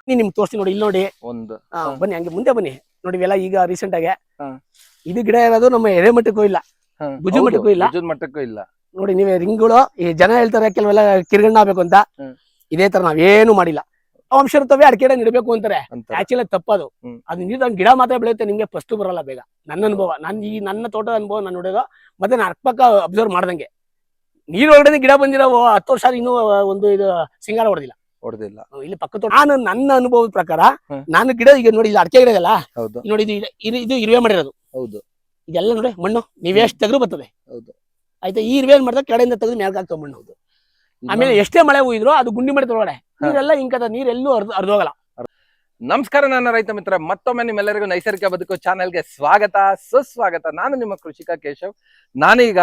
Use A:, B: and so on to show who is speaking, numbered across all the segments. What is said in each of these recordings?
A: ನಿಮ್ಗೆ ತೋರಿಸ್ತೀನಿ ನೋಡಿ, ಇಲ್ಲಿ ನೋಡಿ
B: ಒಂದು
A: ಬನ್ನಿ, ಹಂಗೆ ಮುಂದೆ ಬನ್ನಿ ನೋಡಿ. ಇವೆಲ್ಲ ಈಗ ರೀಸೆಂಟ್ ಆಗಿ
B: ಹಾ.
A: ಇದು ಗಿಡ ಇರೋದು ನಮ್ಮ ಎಡೆ ಮಟ್ಟಕ್ಕೂ ಇಲ್ಲ, ಭುಜ ಮಟ್ಟಕ್ಕೂ ಇಲ್ಲ,
B: ಭುಜದ ಮಟ್ಟಕ್ಕೂ ಇಲ್ಲ
A: ನೋಡಿ. ನೀವೇ ರಿಂಗ್ಗಳು ಈ ಜನ ಹೇಳ್ತಾರೆ ಕೆಲವೆಲ್ಲ ಕಿರ್ಗಣ್ಣ ಆಗ್ಬೇಕು ಅಂತ, ಇದೇ ತರ ನಾವೇನು ಮಾಡಿಲ್ಲ. ಅಂಶ ಇರ್ತವೆ, ಅಡಿಕೆ ಗಿಡ ನೆಡಬೇಕು ಅಂತಾರೆ, ಆಕ್ಚುಲಿ ತಪ್ಪದು. ಅದು ನೀರು ಗಿಡ ಮಾತ್ರ ಬೆಳೆಯುತ್ತೆ, ನಿಮ್ಗೆ ಫಸ್ಟ್ ಬರಲ್ಲ ಬೇಗ. ನನ್ನ ಅನುಭವ, ನನ್ನ ತೋಟದ ಅನುಭವ ನಾನು ನೋಡೋದು. ಮತ್ತೆ ನಾನು ಅಕ್ಕಪಕ್ಕ ಅಬ್ಸರ್ವ್ ಮಾಡ್ದಂಗೆ ನೀರ್ ಒಳಗಡೆ ಗಿಡ ಬಂದಿರೋ 10 ವರ್ಷ ಇನ್ನೂ ಒಂದು ಇದು ಸಿಂಗಾರ ಹೊಡೆದಿಲ್ಲ. ಇಲ್ಲಿ ಪಕ್ಕ ತೋಟ. ನನ್ನ ಅನುಭವದ ಪ್ರಕಾರ ನಾನು ಗಿಡ ಈಗ ನೋಡಿ, ಇಲ್ಲಿ ಅಡಿಕೆ ಗಿಡ ಇದೆಲ್ಲ ನೋಡಿ, ಇದು ಇರುವೆ ಮಾಡಿರೋದು. ಇದೆಲ್ಲ ನೋಡಿ ಮಣ್ಣು, ನೀವ್ ಎಷ್ಟು ತೆಗೆದು ಬರ್ತದೆ ಆಯ್ತಾ. ಈ ಇರುವೆ ಏನ್ ಮಾಡ್ತಾರೆ, ಕೆಳಗಿಂದ ತೆಗೆದು ಮ್ಯಾಲ್ಗೆ ಹಾಕ್ತಾವ ಮಣ್ಣು. ಆಮೇಲೆ ಎಷ್ಟೇ ಮಳೆ ಹೋಗಿದ್ರು ಅದು ಗುಂಡಿ ಮಾಡಿದ ಒಳಗಡೆ ನೀರೆಲ್ಲ ಹಿಂಕದ, ನೀರೆಲ್ಲೂ ಅರ್ಧೋಗಲ್ಲ.
B: ನಮಸ್ಕಾರ, ನನ್ನ ರೈತ ಮಿತ್ರ, ಮತ್ತೊಮ್ಮೆ ನಿಮ್ಮೆಲ್ಲರಿಗೂ ನೈಸರ್ಗಿಕ ಬದುಕು ಚಾನೆಲ್ಗೆ ಸ್ವಾಗತ, ಸುಸ್ವಾಗತ. ನಾನು ನಿಮ್ಮ ಕೃಷಿಕ ಕೇಶವ್. ನಾನೀಗ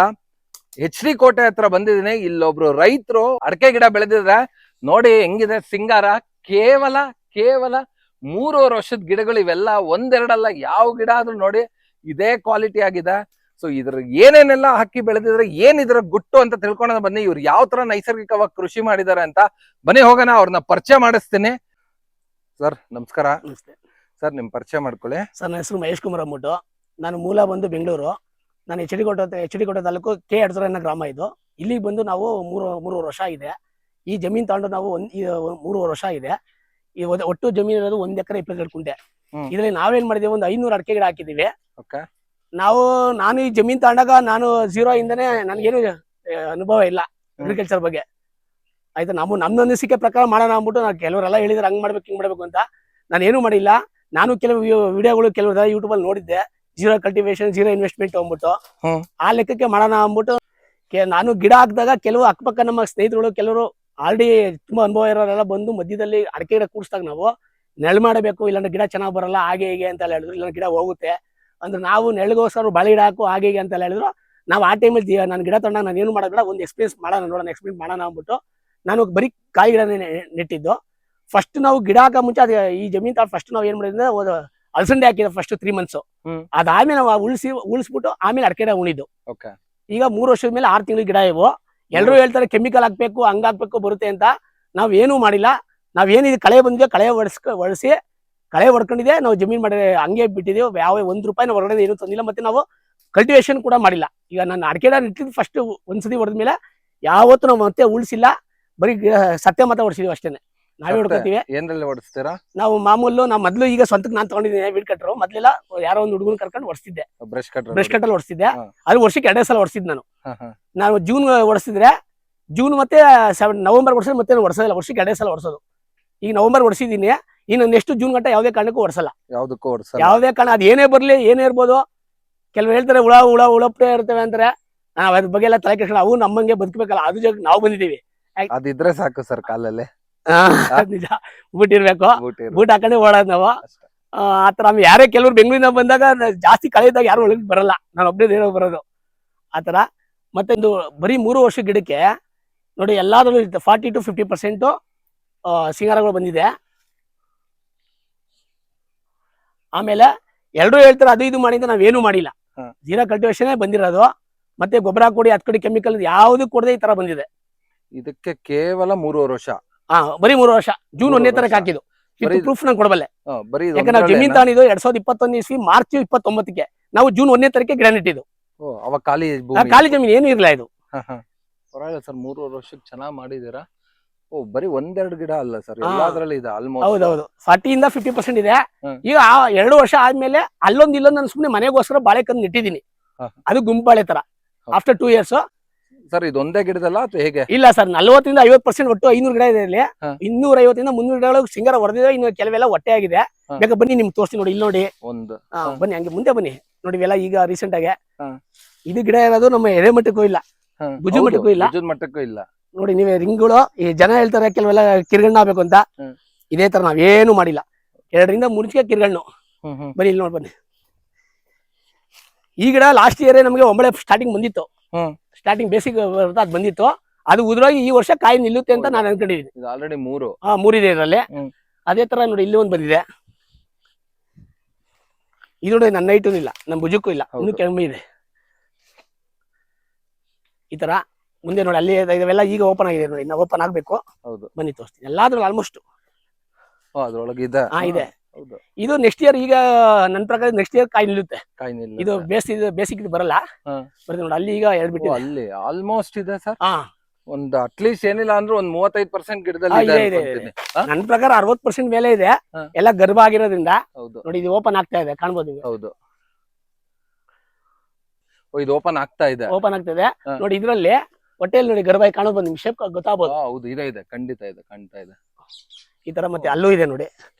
B: HD ಕೋಟೆ ಹತ್ರ ಬಂದಿದ್ದೀನಿ. ಇಲ್ಲೊಬ್ರು ರೈತರು ಅಡಕೆ ಗಿಡ ಬೆಳೆದಿದ್ರೆ ನೋಡಿ ಹೆಂಗಿದೆ ಸಿಂಗಾರ. ಕೇವಲ 3 ವರ್ಷದ ಗಿಡಗಳು ಇವೆಲ್ಲ, ಒಂದೆರಡಲ್ಲ, ಯಾವ ಗಿಡ ಆದ್ರೂ ನೋಡಿ ಇದೇ ಕ್ವಾಲಿಟಿ ಆಗಿದೆ. ಸೊ ಇದ್ರ ಏನೇನೆಲ್ಲ ಹಾಕಿ ಬೆಳೆದಿದ್ರೆ ಏನಿದ್ರ ಗುಟ್ಟು ಅಂತ ತಿಳ್ಕೊಳ್ಳೋಣ ಬನ್ನಿ. ಇವ್ರು ಯಾವ ತರ ನೈಸರ್ಗಿಕವಾಗಿ ಕೃಷಿ ಮಾಡಿದಾರೆ ಅಂತ ಬನ್ನಿ ಹೋಗೋಣ. ಅವ್ರನ್ನ ಪರಿಚಯ ಮಾಡಿಸ್ತೀನಿ. ಸರ್ ನಮಸ್ಕಾರ. ಸರ್ ನಿಮ್ ಪರಿಚಯ ಮಾಡ್ಕೊಳ್ಳಿ.
A: ಸರ್ ನನ್ನ ಹೆಸರು ಮಹೇಶ್ ಕುಮಾರ್ ಅಂದ್ಬಿಟ್ಟು. ನಾನು ಮೂಲ ಬಂದು ಬೆಂಗಳೂರು. ನಾನು ಎಚ್ ಡಿ ಕೋಟೆ ತಾಲೂಕು ಕೆ ಎಡಸರ ಗ್ರಾಮ ಇದು. ಇಲ್ಲಿಗೆ ಬಂದು ನಾವು 3 ವರ್ಷ ಆಗಿದೆ. ಈ ಜಮೀನ್ ತಗೊಂಡು ನಾವು 3 ವರ್ಷ ಆಗಿದೆ. ಈ ಒಟ್ಟು ಜಮೀನು ಇರೋದು 1 ಎಕರೆ 22 ಕುಂಟೆ. ಇದ್ರಲ್ಲಿ ನಾವೇನ್ ಮಾಡಿದೀವಿ, ಒಂದು 500 ಅಡಿಕೆ ಗಿಡ ಹಾಕಿದೀವಿ. ನಾನು ಈ ಜಮೀನ್ ತಗೊಂಡಾಗ ನಾನು 0 ಇಂದನೇ ನನ್ಗೇನು ಅನುಭವ ಇಲ್ಲ ಅಗ್ರಿಕಲ್ಚರ್ ಬಗ್ಗೆ ಆಯ್ತಾ. ನಮ್ಮ ಅನಿಸಿಕೆ ಪ್ರಕಾರ ಮಾಡೋಣ ಅಂದ್ಬಿಟ್ಟು, ನಾನು ಕೆಲವರೆಲ್ಲ ಹೇಳಿದ್ರೆ ಹಂಗ್ ಮಾಡ್ಬೇಕು ಹಿಂಗ್ ಮಾಡ್ಬೇಕು ಅಂತ, ನಾನು ಏನು ಮಾಡಿಲ್ಲ. ನಾನು ಕೆಲವು ವಿಡಿಯೋಗಳು ಕೆಲವು ಯೂಟ್ಯೂಬ್ ಅಲ್ಲಿ ನೋಡಿದ್ದೆ, 0 ಕಲ್ಟಿವೇಶನ್ 0 ಇನ್ವೆಸ್ಟ್ಮೆಂಟ್ ಅಂದ್ಬಿಟ್ಟು. ಆ ಲೆಕ್ಕಕ್ಕೆ ಮಾಡೋಣ ಅಂದ್ಬಿಟ್ಟು ನಾನು ಗಿಡ ಹಾಕಿದಾಗ ಕೆಲವು ಅಕ್ಕಪಕ್ಕ ನಮ್ಮ ಸ್ನೇಹಿತರು ಕೆಲವರು ಆಲ್ರೆಡಿ ತುಂಬಾ ಅನುಭವ ಇರೋರೆಲ್ಲ ಬಂದು ಮಧ್ಯದಲ್ಲಿ ಅಡಿಕೆ ಗಿಡ ಕೂಡಿಸಿದಾಗ ನಾವು ನೆರಳು ಮಾಡಬೇಕು, ಇಲ್ಲಾಂದ್ರೆ ಗಿಡ ಚೆನ್ನಾಗಿ ಬರಲ್ಲ, ಹಾಗೆ ಹೀಗೆ ಅಂತ ಹೇಳಿದ್ರು. ಇಲ್ಲ ಗಿಡ ಹೋಗುತ್ತೆ ಅಂದ್ರೆ ನಾವು ನೆರಳಿಗೋಸ್ಕರ ಬಾಳೆ ಗಿಡ ಹಾಕು ಹಾಗೆ ಹೀಗೆ ಅಂತ ಹೇಳಿದ್ರು. ನಾವು ಆ ಟೈಮಲ್ಲಿ ನಾನು ಗಿಡ ತಗೊಂಡಾಗ ನಾನು ಏನು ಮಾಡೋದಿಲ್ಲ, ಒಂದು ಎಕ್ಸ್ಪೀರಿಯನ್ಸ್ ಮಾಡೋಣ ಅಂದ್ಬಿಟ್ಟು ನಾನು ಬರೀ ಕಾಯಿ ಗಿಡನೇ ನೆಟ್ಟಿದ್ದು. ಫಸ್ಟ್ ನಾವು ಗಿಡ ಹಾಕೋ ಮುಂಚೆ ಅದು ಈ ಜಮೀನ್ ತಾಳ ಫಸ್ಟ್ ನಾವು ಏನ್ ಮಾಡಿದ್ರೆ ಅಲಸಂಡೆ ಹಾಕಿದ ಫಸ್ಟ್ 3 ಮಂತ್ಸ್. ಅದಾದ್ಮೇಲೆ ನಾವು ಉಳಿಸ್ಬಿಟ್ಟು ಆಮೇಲೆ ಅಡಿಕೆ ಗಿಡ ಉಣಿದ್ದು. ಈಗ 3 ವರ್ಷದ ಮೇಲೆ 6 ತಿಂಗಳ ಗಿಡ ಇವು. ಎಲ್ಲರೂ ಹೇಳ್ತಾರೆ ಕೆಮಿಕಲ್ ಹಾಕ್ಬೇಕು, ಹಂಗಾಕ್ಬೇಕು ಬರುತ್ತೆ ಅಂತ. ನಾವ್ ಏನೂ ಮಾಡಿಲ್ಲ. ನಾವೇನಿದೆ ಕಳೆ ಬಂದಿದೆ, ಕಳೆ ಒಡಿಸಿ ಕಳೆ ಹೊಡ್ಕೊಂಡಿದೆ. ನಾವು ಜಮೀನ್ ಮಾಡಿ ಹಂಗೆ ಬಿಟ್ಟಿದ್ದೀವಿ. ಯಾವ 1 ರೂಪಾಯಿನ ಹೊರಗಡೆ ಏನು ತಂದಿಲ್ಲ. ಮತ್ತೆ ನಾವು ಕಲ್ಟಿವೇಶನ್ ಕೂಡ ಮಾಡಿಲ್ಲ. ಈಗ ನಾನು ಅಡಿಕೆ ಗಿಡ ನೆಟ್ಟಿದ್ದು ಫಸ್ಟ್ ಒಂದ್ಸತಿ ಹೊಡೆದ್ಮೇಲೆ ಯಾವತ್ತು ನಾವು ಮತ್ತೆ ಉಳಿಸಿಲ್ಲ. ಬರೀ ಸತ್ಯ ಮಾತ್ರ ಹೊಡ್ಸಿದೀವಿ ಅಷ್ಟೇನೆ. ನಾವೇ ಹೊಡ್ಕೊತೀವಿ.
B: ಏನ್ರಲ್ಲಿ ಹೊಡಿಸ್ತೀರಾ?
A: ನಾವು ಮಾಮೂಲು ನಾವು ಮೊದ್ಲು ಈಗ ಸ್ವಂತಕ್ಕೆ ನಾನು ತಗೊಂಡಿದ್ದೀನಿ ವೀಡ್ ಕಟ್ರು. ಮೊದ್ಲೆಲ್ಲ ಯಾರೋ ಒಂದು ಹುಡುಗನ ಕರ್ಕೊಂಡು ಹೊಡ್ಸಿದ್ದೆ, ಬ್ರಷ್ ಕಟ್ಟಲ್ಲಿ ಹೊಡ್ಸಿದ್ದೆ. ಅದು ವರ್ಷಕ್ಕೆ 2 ಸಲ ಹೊಡ್ಸಿದ್ ನಾನು ಜೂನ್ ಹೊಡ್ಸಿದ್ರೆ ಜೂನ್ ಮತ್ತೆ ನವೆಂಬರ್ ಹೊಡ್ಸಿದ್ರೆ ಮತ್ತೆ ಹೊಡ್ಸೋದಿಲ್ಲ. ವರ್ಷಕ್ಕೆ 2 ಸಲ ಹೊಡ್ಸೋದು. ಈಗ ನವೆಂಬರ್ ಹೊಡ್ಸಿದೀನಿ. ಇನ್ನು ನೆಕ್ಸ್ಟ್ ಜೂನ್ ಗಂಟೆ ಯಾವುದೇ ಕಾರಣಕ್ಕೂ ಹೊಡ್ಸಲ್ಲ. ಯಾವುದೇ ಕಾರಣ ಅದು ಏನೇ ಬರ್ಲಿ, ಏನೇ ಇರ್ಬೋದು. ಕೆಲವ್ರು ಹೇಳ್ತಾರೆ ಹುಳಪಟ್ಟೆ ಇರ್ತವೆ ಅಂತಾರೆ. ನಾವ್ ಅದ್ರ ಬಗ್ಗೆ ಎಲ್ಲ ತಲೆ ಕೆಡ್ಸ್ಕೊಂಡು, ಅವು ನಮ್ಮಂಗೆ ಬದುಕಬೇಕಲ್ಲ, ಅದು ಜಾಗ ನಾವು ಬಂದಿದ್ದೀವಿ.
B: ಅದಿದ್ರೆ ಸಾಕು ಸರ್ ಕಾಲಲ್ಲಿ.
A: ನಿಜ, ಬೂಟ್ ಇರ್ಬೇಕು, ಬೂಟ್ ಹಾಕೊಂಡೆ ಓಡೋದ್ ನಾವು. ಆತರ ಯಾರೇ ಕೆಲವ್ರು ಬೆಂಗಳೂರಿನ ಬಂದಾಗ ಜಾಸ್ತಿ ಕಳೆದಾಗ ಯಾರು ಒಳಗೆ ಬರಲ್ಲ, ನಾನು ಒಬ್ಬನೇ ದೇವ ಬರೋದು ಆತರ. ಮತ್ತೆ ಒಂದು ಬರೀ 3 ವರ್ಷ ಗಿಡಕ್ಕೆ ನೋಡಿ ಎಲ್ಲಾದ್ರೂ 40 to 50% ಸಿಂಗಾರಗಳು ಬಂದಿದೆ. ಆಮೇಲೆ ಎಲ್ಲರೂ ಹೇಳ್ತಾರೆ ಅದು ಇದು ಮಾಡಿ ಅಂತ, ನಾವೇನು ಮಾಡಿಲ್ಲ. 0 ಕಲ್ಟಿವೇಶನ್ ಬಂದಿರೋದು. ಮತ್ತೆ ಗೊಬ್ಬರ ಕೊಡಿ, ಹತ್ ಕಡೆ ಕೆಮಿಕಲ್ ಯಾವ್ದು ಕೊಡದೆ ಈ ತರ ಬಂದಿದೆ.
B: ಇದಕ್ಕೆ ಕೇವಲ 3 ವರ್ಷ.
A: ಬರೀ 3 ವರ್ಷ. ಜೂನ್ 1ನೇ ತಾರೀಕು ಹಾಕಿದ್ದು. ಪ್ರೂಫ್ ನಾನು ಕೊಡಬಲ್ಲೆ. ಯಾಕಂದ್ರೆ ನಾವು ಜಮೀನ್ ತಾಣಿದ್ದು 2021 ಇಸ್ವಿ ಮಾರ್ಚ್ 29ಕ್ಕೆ. ನಾವು ಜೂನ್ 1ನೇ ತಾರೀಕಿಗೆ ಗಿಡ ನೆಟ್ಟಿದ್ದು. ಖಾಲಿ ಜಮೀನು ಏನು ಇರ್ಲಿಲ್ಲ ಇದು.
B: ಪರವಾಗಿಲ್ಲ ಸರ್, 3 ವರ್ಷಕ್ಕೆ ಚೆನ್ನಾಗಿ ಮಾಡಿದೀರಾ. ಬರೀ 1-2 ಗಿಡ ಅಲ್ಲ ಸರ್, ಎಲ್ಲಾದ್ರಲ್ಲಿ ಇದೆ ಆಲ್ಮೋಸ್ಟ್.
A: ಹೌದೌದು, 40 ಇಂದ 50% ಇದೆ. ಈಗ 2 ವರ್ಷ ಆದ್ಮೇಲೆ ಅಲ್ಲೊಂದು ಇಲ್ಲೊಂದು ನಾನು ಸುಮ್ಮನೆ ಮನೆಗೋಸ್ಕರ ಬಾಳೆಕಂದು ನೆಟ್ಟಿದ್ದೀನಿ. ಅದು ಗುಂಪಾಳೆ ತರ. After 2 years.
B: ಸರ್ ಇದು ಒಂದೇ ಗಿಡದಲ್ಲ ಅಥವಾ ಹೇಗೆ?
A: ಇಲ್ಲ ಸರ್, 40 ಇಂದ 50% ಒಟ್ಟು 500 ಗಿಡ ಇದೆ ಇಲ್ಲಿ. 250 ಇಂದ 300 ಗಿಡಗಳು ಸಿಂಗಾರ ಹೊಡೆದಿದೆ. ಇನ್ನು ಕೆಲವೆಲ್ಲ ಹೊಟ್ಟೆ ಆಗಿದೆ. ಬೇಕಾ ಬನ್ನಿ ನಿಮ್ಗೆ ತೋರಿಸ್ತೀನಿ ನೋಡಿ, ಇಲ್ಲಿ ನೋಡಿ. ಬನ್ನಿ ಹಂಗೆ ಮುಂದೆ ಬನ್ನಿ ನೋಡಿ. ಇವೆಲ್ಲ ಈಗ ರೀಸೆಂಟ್ ಆಗಿ ಇದು ಗಿಡ ಇರೋದು ನಮ್ಮ ಎಡೆ ಮಟ್ಟಕ್ಕೂ ಇಲ್ಲ, ಭುಜ ಮಟ್ಟಕ್ಕೂ ಇಲ್ಲ ನೋಡಿ. ನೀವೇ ರಿಂಗ್ಗಳು ಈ ಜನ ಹೇಳ್ತಾರೆ ಕೆಲವೆಲ್ಲ ಕಿರ್ಗಣ್ಣ ಆಗ್ಬೇಕು ಅಂತ, ಇದೇ ತರ ನಾವೇನು ಮಾಡಿಲ್ಲ. 2 ರಿಂದ 3 ಕಿರ್ಗಣ್ಣು. ಬನ್ನಿ ಇಲ್ಲಿ ನೋಡಿ, ಬನ್ನಿ. ಈ ಗಿಡ ಲಾಸ್ಟ್ ಇಯರ್ ನಮಗೆ ಒಂಬಳೆ ಸ್ಟಾರ್ಟಿಂಗ್ ಬಂದಿತ್ತು. ಸ್ಟಾರ್ಟಿಂಗ್ ಬೇಸಿಕ್ ಅದ್ ಬಂದಿತ್ತು. ಅದು ಉದುರೋಗಿ ಈ ವರ್ಷ ಕಾಯಿ ನಿಲ್ಲುತ್ತೆ ಅಂತ ನಾನು ಅನ್ಕೊಂಡಿದ್ದೀನಿ.
B: ಆಲ್ರೆಡಿ 3
A: ಇದೆ ಇದರಲ್ಲಿ. ಅದೇ ತರ ನೋಡಿ, ಇಲ್ಲಿ ಒಂದು ಬಂದಿದೆ. ಇದು ನೋಡಿ, ನನ್ನ ಹೈಟು ಇಲ್ಲ, ನಮ್ಮ ಭುಜಕ್ಕೂ ಇಲ್ಲ, ಇನ್ನು ಕಮ್ಮಿ ಇದೆ. ಈ ತರ ಮುಂದೆ ನೋಡಿ, ಅಲ್ಲಿ ಇವೆಲ್ಲ ಈಗ ಓಪನ್ ಆಗಿದೆ ನೋಡಿ. ನಾವು ಓಪನ್ ಆಗ್ಬೇಕು. ಬನ್ನಿ ತೋರಿಸ್ತೀನಿ. ಎಲ್ಲಾದ್ರೂ ಆಲ್ಮೋಸ್ಟ್
B: ಅದ್ರೊಳಗೆ ಇದೆ.
A: ಇದೆ.
B: ಹೌದು.
A: ಇದು ನೆಕ್ಸ್ಟ್ ಇಯರ್, ಈಗ ನನ್ನ ಪ್ರಕಾರ ನೆಕ್ಸ್ಟ್ ಇಯರ್ ಕಾಯಿ ನಿಲ್ಲುತ್ತೆ.
B: ಕಾಯಿ ನಿಲ್ಲ.
A: ಇದು ಬೇಸಿಕ್ ಇದು ಬರಲ್ಲ.
B: ಹಾ.
A: ಬರ್ತದೆ ನೋಡಿ, ಅಲ್ಲಿ ಈಗ 2 ಬಿಟ್ಟಿದೆ.
B: ಅಲ್ಲಿ ಆಲ್ಮೋಸ್ಟ್ ಇದೆ ಸರ್.
A: ಹಾ,
B: ಒಂದು ಅಟ್ಲೀಸ್ಟ್ ಏನಿಲ್ಲ ಅಂದ್ರೆ ಒಂದು 35% ಗಿಡದಲ್ಲಿ ಇದೆ
A: ಇದೆ.
B: ಅನ್ಕೊಂತೀನಿ.
A: ನನ್ನ ಪ್ರಕಾರ 60% ಮೇಲೆ ಇದೆ.
B: ಹಾ.
A: ಎಲ್ಲ ಗರ್ಭ ಆಗಿರೋದ್ರಿಂದ.
B: ಹೌದು
A: ನೋಡಿ, ಇದು ಓಪನ್ ಆಗ್ತಾ ಇದೆ, ಕಾಣ್ಬೋದು ನೀವು.
B: ಹೌದು. ಇದು ಓಪನ್ ಆಗ್ತಾ ಇದೆ.
A: ಓಪನ್ ಆಗ್ತದೆ.
B: ಹಾ.
A: ನೋಡಿ, ಇದ್ರಲ್ಲಿ ಹೊಟ್ಟೆಯಲ್ಲಿ ನೋಡಿ ಗರ್ಭ ಕಾಣಬಹುದು, ನಿಮ್ ಶೇಪ್ ಗೊತ್ತಾಗಬಹುದು.
B: ಹೌದು, ಇದೆ ಖಂಡಿತ ಇದೆ, ಕಾಣ್ತಾ ಇದೆ
A: ಈ ತರ. ಮತ್ತೆ ಅಲ್ಲೂ ಇದೆ ನೋಡಿ,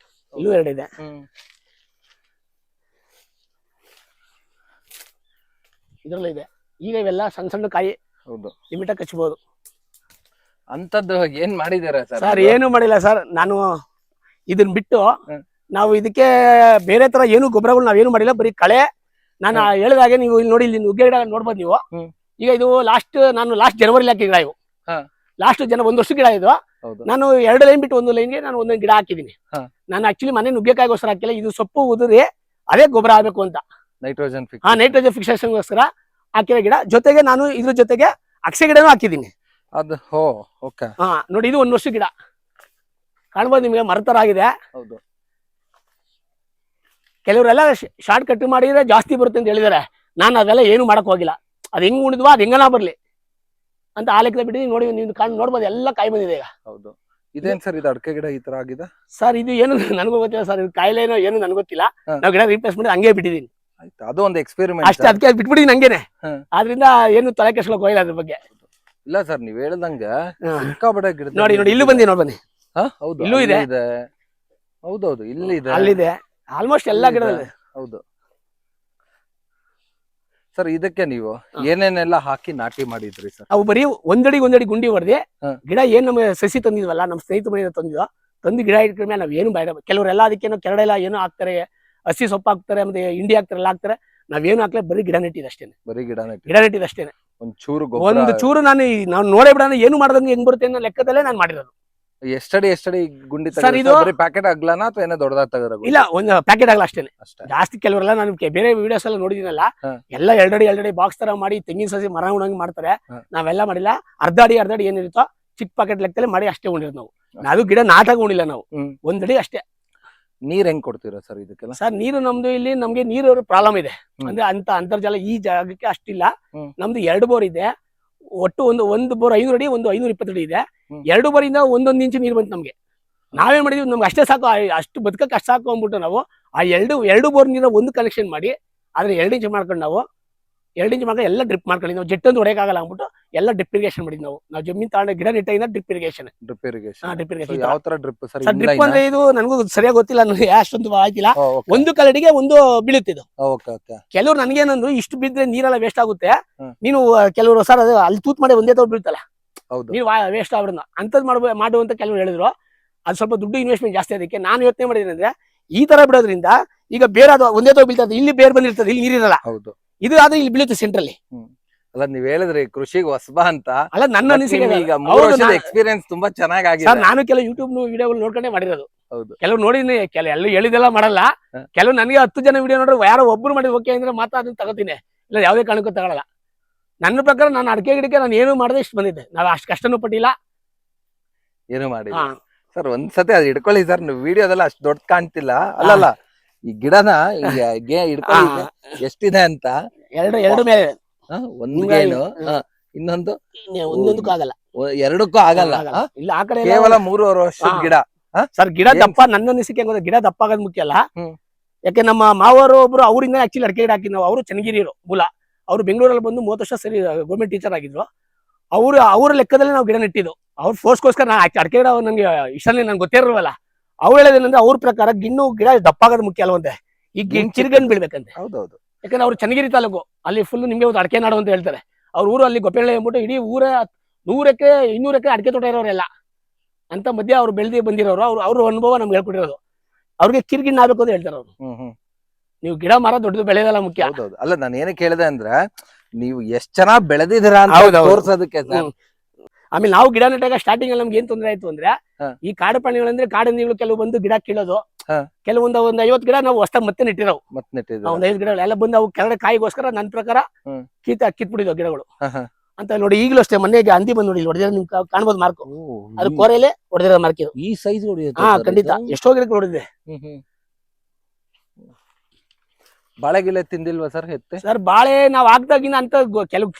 A: ಇಲ್ಲೂ 2 ಇದೆ. ಇದ್ರಲ್ಲೂ ಇದೆ. ಈಗ ಇವೆಲ್ಲ ಸಣ್ಣ ಸಣ್ಣ ಕಾಯಿ.
B: ಹೌದು.
A: ಲಿಮಿಟ್ ಕಚ್ಚಬಹುದು.
B: ಅಂತದ್ದು ಏನ್ ಮಾಡಿದಾರೆ
A: ಸರ್? ಏನು ಮಾಡಿಲ್ಲ ಸರ್. ನಾನು ಇದನ್ನ ಬಿಟ್ಟು
B: ಹ್ಮ್.
A: ನಾವು ಇದಕ್ಕೆ ಬೇರೆ ತರ ಏನು ಗೊಬ್ಬರಗಳು ನಾವೇನು ಮಾಡಿಲ್ಲ, ಬರೀ ಕಳೆ. ನಾನು ಹೇಳಿದಾಗೆ ನೀವು ಇಲ್ಲಿ ನೋಡಿ, ಇಲ್ಲಿ ನುಗ್ಗೆ ಗಿಡ ನೋಡ್ಬೋದು ನೀವು.
B: ಹ್ಮ್.
A: ಈಗ ಇದು ನಾನು ಲಾಸ್ಟ್ ಜನವರಿ ಹಾಕಿ ಗಿಡ ಇವು.
B: ಹಾ.
A: ಲಾಸ್ಟ್ 1 ವರ್ಷ ಗಿಡ ಇದು.
B: ಹೌದು.
A: ನಾನು 2 ಲೈನ್ ಬಿಟ್ಟು 1 ಲೈನ್ಗೆ ನಾನು ಒಂದೊಂದು ಗಿಡ ಹಾಕಿದ್ದೀನಿ.
B: ಹಾ.
A: ನಾನು ಆಕ್ಚುಲಿ ಮನೆ ನುಗ್ಗೆಕಾಯಿಗೋಸ್ಕರ ಹಾಕಿಲ್ಲ, ಇದು ಸೊಪ್ಪು ಉದುರಿ ಅದೇ ಗೊಬ್ಬರ ಆಗ್ಬೇಕು ಅಂತ.
B: ನೈಟ್ರೋಜನ್
A: ನೈಟ್ರೋಜನ್ ಫಿಕ್ಸೇಷನ್ಗೋಸ್ಕರ ಹಾಕಿರೋ ಗಿಡ. ಜೊತೆಗೆ ನಾನು ಇದ್ರ ಜೊತೆಗೆ ಅಕ್ಷಯ ಗಿಡನೂ ಹಾಕಿದ್ದೀನಿ.
B: ಅದು ಓಕೆ.
A: ನೋಡಿ, ಇದು 1 ವರ್ಷ ಗಿಡ ಕಾಣ್ಬೋದು ನಿಮಗೆ, ಮರತರ ಆಗಿದೆ.
B: ಹೌದು.
A: ಕೆಲವರೆಲ್ಲ ಶಾರ್ಟ್ ಕಟ್ ಮಾಡಿದ್ರೆ ಜಾಸ್ತಿ ಬರುತ್ತೆ ಅಂತ ಹೇಳಿದಾರೆ. ನಾನು ಅದೆಲ್ಲ ಏನು ಮಾಡಕ್ ಹೋಗಿಲ್ಲ. ಅದು ಹೆಂಗ್ ಉಣಿದ್ವಾ ಅದು ಹೆಂಗನ ಬರ್ಲಿ ಅಂತ ಆ ಲೆಕ್ಕದ ಬಿಟ್ಟು ನೋಡಿ, ನೀವು ನೋಡ್ಬೋದು ಎಲ್ಲ ಕಾಯಿ ಬಂದಿದೆ ಈಗ.
B: ಹೌದು. ಇದೇನ್ ಸರ್, ಇದು ಅಡಕೆ ಗಿಡ ಈ ತರ ಆಗಿದೆ
A: ಸರ್? ಇದು ಏನು ನನಗೂ ಗೊತ್ತಿಲ್ಲ ಸರ್, ಇದು ಕಾಯಿಲೆನೋ ಏನು ನನಗೆ ಗೊತ್ತಿಲ್ಲ.
B: ಹಾ.
A: ನಾವು ಗಿಡ ರೀಪ್ಲೇಸ್ ಮಾಡಿ ಹಂಗೆ ಬಿಟ್ಟಿದ್ದೀನಿ
B: ಆಯ್ತು. ಅದು ಒಂದು ಎಕ್ಸ್ಪೆರಿಮೆಂಟ್
A: ಅಷ್ಟೇ, ಅದಕ್ಕೆ ಬಿಟ್ಬಿಟ್ಟಿದ್ದೀನಿ ಹಂಗೇನೆ.
B: ಹಾ.
A: ಆದ್ರಿಂದ ಏನು ತಲೆ ಕೆಡ್ಸ್ಕೊಳಕ್ ಹೋಗಿಲ್ಲ ಅದ್ರ ಬಗ್ಗೆ.
B: ಇಲ್ಲ ಸರ್, ನೀವ್ ಹೇಳ್ದಂಗ
A: ಹಾ.
B: ಸಿಕ್ಕಾಪಟ್ಟೆ ಗಿಡ.
A: ನೋಡಿ ಇಲ್ಲೂ ಬಂದಿ, ನೋಡಿ ಬನ್ನಿ.
B: ಹೌದು,
A: ಇಲ್ಲೂ ಇದೆ.
B: ಹೌದೌದು, ಇಲ್ಲಿ ಇದೆ,
A: ಅಲ್ಲಿದೆ. ಆಲ್ಮೋಸ್ಟ್ ಎಲ್ಲಾ ಗಿಡದಲ್ಲಿ.
B: ಹೌದು ಸರ್. ಇದಕ್ಕೆ ನೀವು ಏನೇನೆಲ್ಲ ಹಾಕಿ ನಾಟಿ ಮಾಡಿದ್ರಿ ಸರ್?
A: ಅವು ಬರೀ ಒಂದಡಿ ಗುಂಡಿ ಹೊಡೆದಿ
B: ಹಾ.
A: ಗಿಡ ಏನ್ ನಮ್ಮ ಸಸಿ ತಂದಿದ್ವಲ್ಲ, ನಮ್ಮ ಸ್ನೇಹಿತ ಮನೆಯಿಂದ ತಂದು ಗಿಡ ಇಟ್ಕೊಂಡ್ಮೇಲೆ ನಾವ್ ಏನು ಬೇಡ. ಕೆಲವರೆಲ್ಲ ಅದಕ್ಕೇನೋ ಕೆರಡೆಲ್ಲ ಏನೋ ಹಾಕ್ತಾರೆ, ಹಸಿ ಸೊಪ್ಪು ಹಾಕ್ತಾರೆ, ಮತ್ತೆ ಹಿಂಡಿ ಹಾಕ್ತಾರೆ, ಎಲ್ಲ ಹಾಕ್ತಾರೆ. ನಾವೇನು ಹಾಕ್ಲೆ, ಬರೀ ಗಿಡ ನೆಟ್ಟಿದ್ ಅಷ್ಟೇನೆ.
B: ಬರೀ ಗಿಡ
A: ನೆಟ್ಟಿದ್ ಅಷ್ಟೇನೆ.
B: ಒಂದು
A: ಚೂರು ನಾನು ನೋಡೇ ಬಿಡ ಏನು ಮಾಡ್ದಂಗೆ ಹೆಂಗ್ ಬರುತ್ತೆ ಅನ್ನೋ ಲೆಕ್ಕದಲ್ಲೇ ನಾನು ಮಾಡಿರೋದು.
B: ಎಷ್ಟಡಿ ಗುಂಡಿ
A: ಸರ್? ಇದು
B: ಪ್ಯಾಕೆಟ್ ಆಗ್ಲಾನ ಅಥವಾ ಏನೋ ದೊಡ್ಡದಾಗ್ ತಗರ?
A: ಇಲ್ಲ, ಒಂದು ಪ್ಯಾಕೆಟ್ ಆಗಲ್ಲ ಅಷ್ಟೇನೆ.
B: ಅಷ್ಟೇ.
A: ಜಾಸ್ತಿ ಕೆಲವರೆಲ್ಲ ನಾನು ಬೇರೆ ವಿಡಿಯೋಸ್ ಎಲ್ಲ ನೋಡಿದಿನಲ್ಲ, ಎಲ್ಲ 2 ಅಡಿ ಬಾಕ್ಸ್ ತರ ಮಾಡಿ ತೆಂಗಿನ ಸಸಿ ಮರ ಉಣಂಗ್ ಮಾಡ್ತಾರೆ. ನಾವೆಲ್ಲ ಮಾಡಿಲ್ಲ. ಅರ್ಧ ಅಡಿ ಏನಿರುತ್ತೋ ಚಿಕ್ಕ ಪ್ಯಾಕೆಟ್ ಲೆಕ್ಕದಲ್ಲಿ ಮಾಡಿ ಅಷ್ಟೇ ಉಣಿರೋದು ನಾವು. ಅದು ಗಿಡ ನಾಟಾಗ ಉಣಿಲ್ಲ ನಾವು. 1 ಅಡಿ ಅಷ್ಟೇ.
B: ನೀರ್ ಹೆಂಗ್ ಕೊಡ್ತೀರಾ ಸರ್ ಇದಕ್ಕೆಲ್ಲ?
A: ಸರ್, ನೀರು ನಮ್ದು ಇಲ್ಲಿ ನಮ್ಗೆ ನೀರು ಪ್ರಾಬ್ಲಮ್ ಇದೆ. ಅಂದ್ರೆ ಅಂತ ಅಂತರ್ಜಲ ಈ ಜಾಗಕ್ಕೆ ಅಷ್ಟಿಲ್ಲ. ನಮ್ದು 2 ಬೋರ್ ಇದೆ. ಒಟ್ಟು ಒಂದು ಬೋರ್ 500 ಅಡಿ, ಒಂದು 520 ಅಡಿ ಇದೆ. 2 ಬೋರಿಂದ 1 ಇಂಚು ನೀರು ಬಂತು ನಮ್ಗೆ. ನಾವೇನ್ ಮಾಡಿದ್ವಿ, ನಮ್ಗೆ ಅಷ್ಟೇ ಸಾಕು, ಅಷ್ಟು ಬದುಕಕ್ಕೆ ಅಷ್ಟು ಸಾಕು ಅಂದ್ಬಿಟ್ಟು ನಾವು ಆ 2 ಬೋರ್ ನೀರ ಒಂದು ಕನೆಕ್ಷನ್ ಮಾಡಿ ಆದ್ರೆ 2 ಇಂಚು ಮಾಡ್ಕೊಂಡು ನಾವು 2 ಇಂಚು ಮಾಡ್ಕೊಂಡು ಎಲ್ಲ ಡ್ರಿಪ್ ಮಾಡ್ಕೊಂಡು ನಾವು ಜೆಟ್ ಒಂದು ಹೊಡೆಯಕ್ಕಾಗಲ್ಲ ಅಂದ್ಬಿಟ್ಟು ಎಲ್ಲ ಡ್ರಿಪ್ ಇರಿಗೇಷನ್ ಮಾಡಿದ್ವಿ ನಾವು ಜಮೀನ್ ತಗೊಂಡ ಗಿಡ ನೆಟ್ಟಿಂದ ಡ್ರಿಪ್ ಇರಿಗೇಷನ್.
B: ಯಾವ ತರ ಡ್ರಿಪ್ ಸರ್?
A: ಡ್ರಿಪ್ ಅಂದ್ರೆ ಇದು ನನಗೂ ಸರಿಯಾಗಿ ಗೊತ್ತಿಲ್ಲ, ನನಗೆ ಅಷ್ಟೊಂದು ಆಯ್ತಿಲ್ಲ. ಒಂದು ಕಲಡಿಗೆ ಒಂದು ಬೀಳುತ್ತಿದ್ದು. ಕೆಲವ್ರು ನನಗೇನಂದ್ರು, ಇಷ್ಟು ಬಿದ್ರೆ ನೀರೆಲ್ಲ ವೇಸ್ಟ್ ಆಗುತ್ತೆ, ನೀನು ಕೆಲವರು ಸರ್ ಅದು ಅಲ್ಲಿ ತೂತ್ ಮಾಡಿ ಒಂದೇ ತಗೊಂಡು ಬೀಳ್ತಲ್ಲ, ನೀವು ವೇಸ್ಟ್ ಆಗ್ಬಿಡ ಅಂತದ್ ಮಾಡುವಂತ ಕೆಲವರು ಹೇಳಿದ್ರು. ಅದು ಸ್ವಲ್ಪ ದುಡ್ಡು ಇನ್ವೆಸ್ಟ್ಮೆಂಟ್ ಜಾಸ್ತಿ. ಅದಕ್ಕೆ ನಾನು ಯೋಚನೆ ಮಾಡಿದ್ದೀನಿ ಅಂದ್ರೆ, ಈ ತರ ಬಿಡೋದ್ರಿಂದ ಈಗ ಬೇರೆ ಅದು ಒಂದೇ ತಗೋ ಬೀಳ್ತದೆ, ಇಲ್ಲಿ ಬೇರೆ ಬಂದಿರ್ತದೆ, ಇಲ್ಲಿ ನೀರಿರಲ್ಲ. ಇದು ಆದ್ರೆ ಇಲ್ಲಿ ಬೀಳುತ್ತೆ ಸೆಂಟ್ರಲ್ಲಿ.
B: ಅಲ್ಲ, ನೀವ್ ಹೇಳಿದ್ರಿ ಕೃಷಿಗೆ ಹೊಸಬ ಅಂತ.
A: ಅಲ್ಲ, ನನ್ನ ಅನಿಸಿಕೆ
B: ಈಗ 3 ವರ್ಷದ ಎಕ್ಸ್ಪೀರಿಯನ್ಸ್ ತುಂಬಾ ಚೆನ್ನಾಗಿದೆ.
A: ನಾನು ಕೆಲವು ಯೂಟ್ಯೂಬ್ ವಿಡಿಯೋಗಳು ನೋಡ್ಕೊಂಡೇ ಮಾಡಿರೋದು. ಕೆಲವ್ರು ನೋಡಿನಿ, ಎಲ್ಲ ಹೇಳಿದೆಲ್ಲ ಮಾಡಲ್ಲ. ಕೆಲವು ನನಗೆ 10 ಜನ ವಿಡಿಯೋ ನೋಡ್ರೆ ಯಾರೋ ಒಬ್ರು ಮಾಡಿದ್ ಓಕೆ ಅಂದ್ರೆ ಮಾತ್ರ ಅದನ್ನ ತಗೋತೀನಿ, ಇಲ್ಲ ಯಾವುದೇ ಕಾರಣಕ್ಕೂ ತಗೊಳಲ್ಲ. ನನ್ನ ಪ್ರಕಾರ ನಾನು ಅಡಿಕೆ ಗಿಡಕ್ಕೆ ನಾನು ಏನು ಮಾಡದೆ ಇಷ್ಟು ಬಂದಿದ್ದೆ. ನಾವು ಅಷ್ಟು ಕಷ್ಟನೂ ಪಟ್ಟಿಲ್ಲ,
B: ಏನು ಮಾಡಿ. ಸರ್, ಒಂದ್ಸತಿ ಅದು ಹಿಡ್ಕೊಳ್ಳಿ ಸರ್, ನೀವು ವಿಡಿಯೋದಲ್ಲ ಅಷ್ಟು ದೊಡ್ಡ ಕಾಣ್ತಿಲ್ಲ. ಅಲ್ಲಲ್ಲ, ಈ ಗಿಡನ ಹಿಡ್ಕೊಳ್ಳಿ ಎಷ್ಟಿದೆ ಅಂತ. 2 ಮೇಲೆ ಒಂದು ಗೇನು, ಇನ್ನೊಂದು
A: ಒಂದೊಂದಕ್ಕೂ ಆಗಲ್ಲ,
B: 2ಕ್ಕೂ ಆಗಲ್ಲ.
A: ಇಲ್ಲ, ಆ ಕಡೆ
B: ಕೇವಲ 3.5 ವರ್ಷದ ಗಿಡ.
A: ಸರ್, ಗಿಡ ದಪ್ಪ ನನ್ನ ಅನಿಸಿಕೆ ಗಿಡ ದಪ್ಪ ಆಗೋದು ಮುಖ್ಯ ಅಲ್ಲ. ಯಾಕೆ ನಮ್ಮ ಮಾವರು ಒಬ್ರು ಅವರಿಂದ ಆಕ್ಚುಲಿ ಅಡಿಕೆ ಗಿಡ ಹಾಕಿದ್ ನಾವು. ಅವರು ಚನ್ನಗಿರಿಯರು ಮೂಲ. ಅವರು ಬೆಂಗಳೂರಲ್ಲಿ ಬಂದು 30 ವರ್ಷ ಸರಿ ಗೌರ್ಮೆಂಟ್ ಟೀಚರ್ ಆಗಿದ್ರು. ಅವ್ರ ಲೆಕ್ಕದಲ್ಲಿ ನಾವು ಗಿಡ ನೆಟ್ಟಿದ್ದು. ಅವ್ರ ಫೋರ್ಸ್ಗೋಸ್ಕರ ನಾ ಅಡಿಕೆ ಗಿಡ ನನಗೆ ಇಷ್ಟಲ್ಲಿ ನಂಗೆ ಗೊತ್ತೇ ಇರಲ್ಲ. ಅವ್ರು ಹೇಳೋದೇನಂದ್ರೆ, ಅವ್ರ ಪ್ರಕಾರ ಗಿಣ್ಣು ಗಿಡ ದಪ್ಪ ಆಗೋದು ಮುಖ್ಯ ಅಲ್ವಂತೆ, ಈ ಚಿರ್ಗನ್ ಬೀಳ್ಬೇಕಂತೆ.
B: ಹೌದೌದು.
A: ಯಾಕಂದ್ರೆ ಅವ್ರು ಚನ್ನಗಿರಿ ತಾಲೂಕು, ಅಲ್ಲಿ ಫುಲ್ ನಿಮ್ಗೆ ಒಂದು ಅಡಿಕೆ ನಾಡು ಅಂತ ಹೇಳ್ತಾರೆ. ಅವ್ರ ಊರು ಅಲ್ಲಿ ಗೊಪ್ಪೆಳ್ಳೆ ಅಂದ್ಬಿಟ್ಟು ಇಡೀ ಊರ 100 ಎಕರೆ 200 ಎಕರೆ ಅಡಿಕೆ ತೋಟ ಇರೋರೆಲ್ಲ ಅಂತ ಮಧ್ಯೆ ಅವ್ರು ಬೆಳೆದಿ ಬಂದಿರೋರು. ಅವ್ರ ಅನುಭವ ನಮ್ಗೆ ಹೇಳ್ಕೊಟ್ಟಿರೋದು. ಅವ್ರಿಗೆ ಕಿರ್ಗಿಣ್ಣ ಆಗ್ಬೇಕು ಅಂತ ಹೇಳ್ತಾರೆ ಅವ್ರು. ನೀವು ಗಿಡ ಮರ ದೊಡ್ಡದು ಬೆಳೆಯೋದಲ್ಲ ಮುಖ್ಯ.
B: ಅಲ್ಲ, ನಾನು ಏನಕ್ಕೆ ಹೇಳಿದೆ ಅಂದ್ರೆ, ನೀವು ಎಷ್ಟ್ ಚೆನ್ನಾಗಿ ಬೆಳೆದಿದ್ದೀರಾ ಅಂತ ತೋರ್ಸೋದಕ್ಕೆ.
A: ಆಮೇಲೆ ನಾವು ಗಿಡ ನೆಟ್ಟಾಗ ಸ್ಟಾರ್ಟಿಂಗ್ ಅಲ್ಲಿ ನಮ್ಗೆ ಏನ್ ತೊಂದರೆ ಆಯ್ತು ಅಂದ್ರೆ, ಈ ಕಾಡು ಪ್ರಾಣಿಗಳಂದ್ರೆ ಕಾಡಿನ ಕೆಲವು ಬಂದು ಗಿಡ ಕೀಳೋದು. ಕೆಲವೊಂದು 50 ಗಿಡ ನಾವು ಹೊಸ ಮತ್ತೆ ನೆಟ್ಟಿರೋವು. 5 ಗಿಡಗಳು ಎಲ್ಲ ಬಂದು ಅವು ಕೆಳಗಡೆ ಕಾಯಿಗೋಸ್ಕರ ನನ್ನ ಪ್ರಕಾರ ಕಿತ್ಬಿಟ್ಟಿದ್ವು ಗಿಡಗಳು. ಅಂತ ನೋಡಿ. ಈಗಲೂ ಅಷ್ಟೇ ಮೊನ್ನೆ ಹಂದಿ ಬಂದು ನೋಡಿ ಹೊಡೆದಿರೋ ನಿಮ್ಗೆ ಕಾಣ್ಬೋದು ಮಾರ್ಕ್. ಅದು ಕೋರೆಲೆ ಹೊಡೆದಿರೋ ಮಾರ್ಕ್ ಇದು.
B: ಈ ಸೈಜ್
A: ಹಾ ಖಂಡಿತ ಎಷ್ಟೋ ಗಿಡಕ್ಕೆ ನೋಡಿದೆ.
B: ಬಾಳೆಗಿಲೆ ತಿಂದಿಲ್ವಾ ಸರ್ ಎತ್ತೆ?
A: ಸರ್ ಬಾಳೆ ನಾವ್ ಹಾಕ್ದಾಗಿನ ಅಂತ ಕೆಲವು